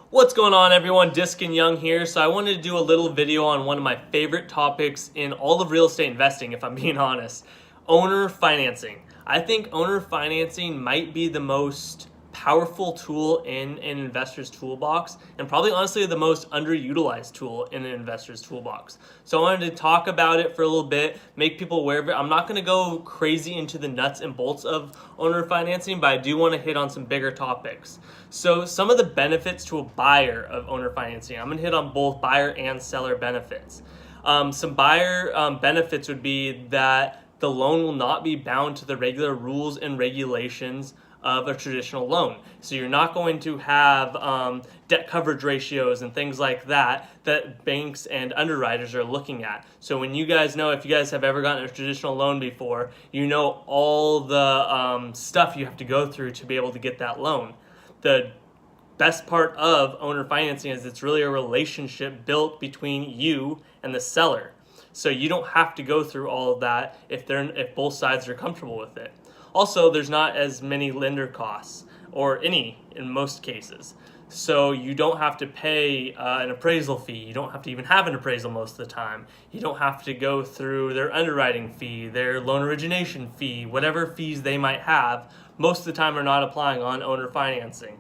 What's going on, everyone? Disc and Young here. So I wanted to do a little video on one of my favorite topics in all of real estate investing, if I'm being honest. Owner financing. I think owner financing might be the most powerful tool in an investor's toolbox, and probably honestly the most underutilized tool in an investor's toolbox. So I wanted to talk about it for a little bit, make people aware of it. I'm not going to go crazy into the nuts and bolts of owner financing, but I do want to hit on some bigger topics. So some of the benefits to a buyer of owner financing, I'm going to hit on both buyer and seller benefits. Some buyer benefits would be that the loan will not be bound to the regular rules and regulations of a traditional loan. So you're not going to have debt coverage ratios and things like that that banks and underwriters are looking at. So when you guys know, if you guys have ever gotten a traditional loan before, you know all the stuff you have to go through to be able to get that loan. The best part of owner financing is it's really a relationship built between you and the seller. So you don't have to go through all of that if both sides are comfortable with it. Also, there's not as many lender costs, or any in most cases. So you don't have to pay an appraisal fee. You don't have to even have an appraisal most of the time. You don't have to go through their underwriting fee, their loan origination fee, whatever fees they might have. Most of the time are not applying on owner financing.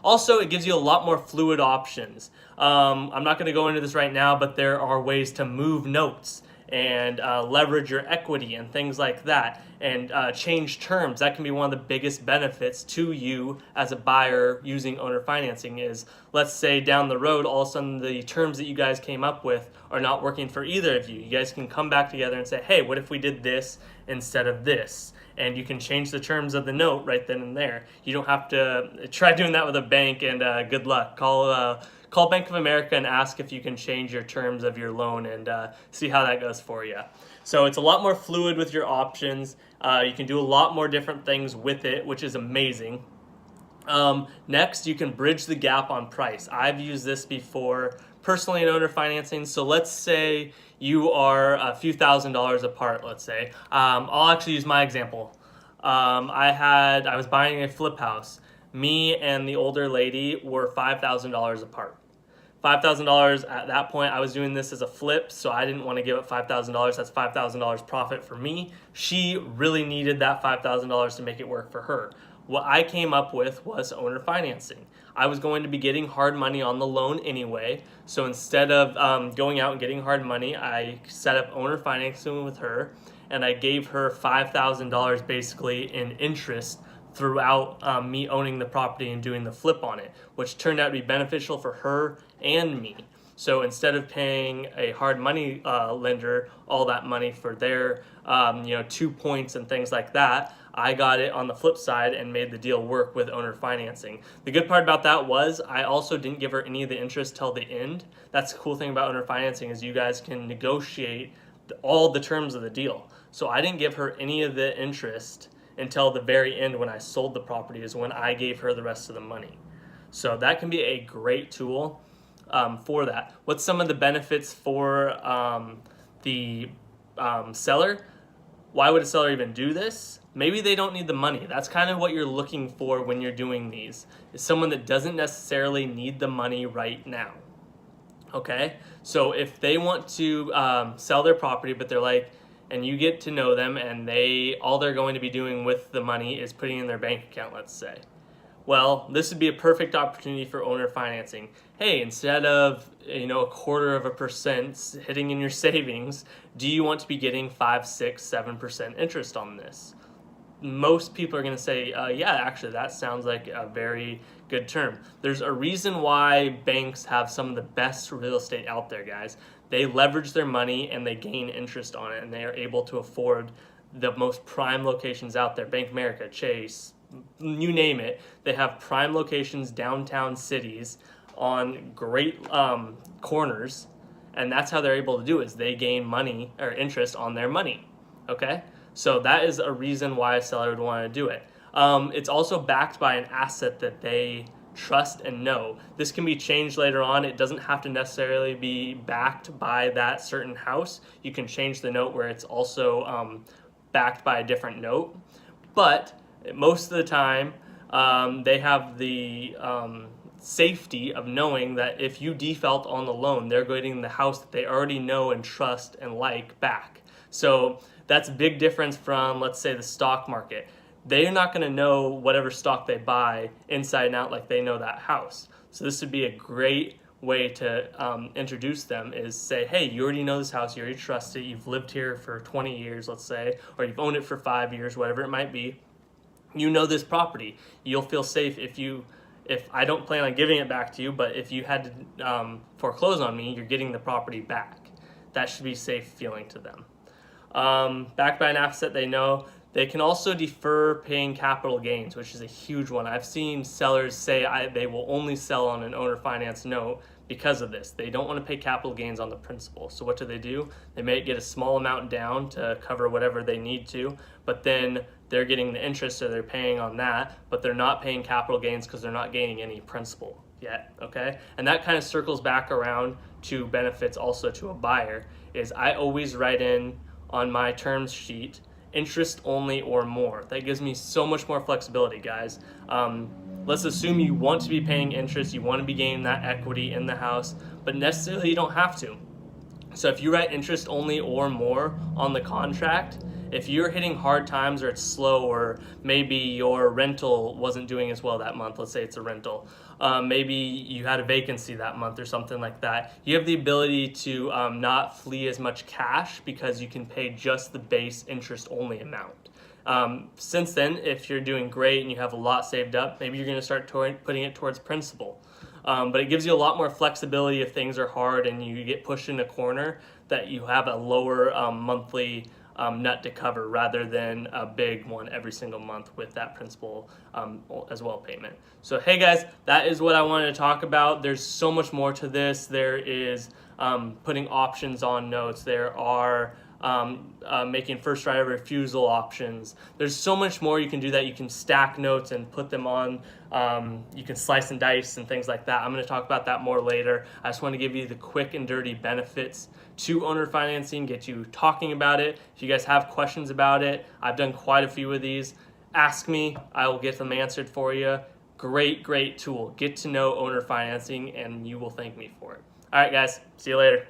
Also, it gives you a lot more fluid options. I'm not going to go into this right now, but there are ways to move notes and leverage your equity and things like that, and change terms. That can be one of the biggest benefits to you as a buyer using owner financing. Is, let's say down the road, all of a sudden the terms that you guys came up with are not working for either of you. You guys can come back together and say, hey, what if we did this instead of this? And you can change the terms of the note right then and there. You don't have to try doing that with a bank, and good luck. Call Bank of America and ask if you can change your terms of your loan, and see how that goes for you. So it's a lot more fluid with your options. You can do a lot more different things with it, which is amazing. Next, you can bridge the gap on price. I've used this before personally in owner financing. So let's say you are a few $1,000s apart, let's say. I'll actually use my example. I was buying a flip house. Me and the older lady were $5,000 apart. $5,000 at that point. I was doing this as a flip, so I didn't want to give up $5,000. That's $5,000 profit for me. She really needed that $5,000 to make it work for her. What I came up with was owner financing. I was going to be getting hard money on the loan anyway, so instead of going out and getting hard money, I set up owner financing with her, and I gave her $5,000 basically in interest throughout me owning the property and doing the flip on it, which turned out to be beneficial for her and me. So instead of paying a hard money lender all that money for their 2 points and things like that, I got it on the flip side and made the deal work with owner financing. The good part about that was I also didn't give her any of the interest till the end. That's the cool thing about owner financing, is you guys can negotiate all the terms of the deal. So I didn't give her any of the interest until the very end when I sold the property, is when I gave her the rest of the money. So that can be a great tool for that. What's some of the benefits for the seller? Why would a seller even do this? Maybe they don't need the money. That's kind of what you're looking for when you're doing these, is someone that doesn't necessarily need the money right now. Okay, so if they want to sell their property, but they're like, and you get to know them, and all they're going to be doing with the money is putting in their bank account, let's say. Well, this would be a perfect opportunity for owner financing. Hey, instead of a 0.25% hitting in your savings, do you want to be getting 5, 6, 7% interest on this? Most people are going to say, yeah, actually, that sounds like a very good term. There's a reason why banks have some of the best real estate out there, guys. They leverage their money and they gain interest on it, and they are able to afford the most prime locations out there. Bank of America, Chase, you name it. They have prime locations, downtown cities, on great corners, and that's how they're able to do it, is they gain money or interest on their money. Okay? So that is a reason why a seller would want to do it. It's also backed by an asset that they trust and know. This can be changed later on. It doesn't have to necessarily be backed by that certain house. You can change the note where it's also backed by a different note. But most of the time, they have the safety of knowing that if you default on the loan, they're getting the house that they already know and trust and like back. So that's a big difference from, let's say, the stock market. They're not going to know whatever stock they buy inside and out like they know that house. So this would be a great way to introduce them, is say, hey, you already know this house, you already trust it, you've lived here for 20 years, let's say, or you've owned it for 5 years, whatever it might be. You know this property. You'll feel safe if I don't plan on giving it back to you, but if you had to foreclose on me, you're getting the property back. That should be safe feeling to them. Backed by an asset they know. They can also defer paying capital gains, which is a huge one. I've seen sellers say they will only sell on an owner finance note because of this. They don't want to pay capital gains on the principal. So what do? They may get a small amount down to cover whatever they need to, but then they're getting the interest, so they're paying on that, but they're not paying capital gains because they're not gaining any principal yet, okay? And that kind of circles back around to benefits also to a buyer, is I always write in on my terms sheet interest only or more. That gives me so much more flexibility, guys. Let's assume you want to be paying interest, you want to be gaining that equity in the house, but necessarily you don't have to. So if you write interest only or more on the contract, if you're hitting hard times or it's slow, or maybe your rental wasn't doing as well that month, let's say it's a rental, maybe you had a vacancy that month or something like that, you have the ability to not flee as much cash because you can pay just the base interest only amount. Since then, if you're doing great and you have a lot saved up, maybe you're going to start putting it towards principal. But it gives you a lot more flexibility if things are hard and you get pushed in a corner, that you have a lower monthly nut to cover rather than a big one every single month with that principal as well payment. So hey guys, that is what I wanted to talk about. There's so much more to this. There is putting options on notes. There are making first right of refusal options. There's so much more you can do that. You can stack notes and put them on. You can slice and dice and things like that. I'm going to talk about that more later. I just want to give you the quick and dirty benefits to owner financing, get you talking about it. If you guys have questions about it, I've done quite a few of these. Ask me, I will get them answered for you. Great tool. Get to know owner financing and you will thank me for it. All right, guys, see you later.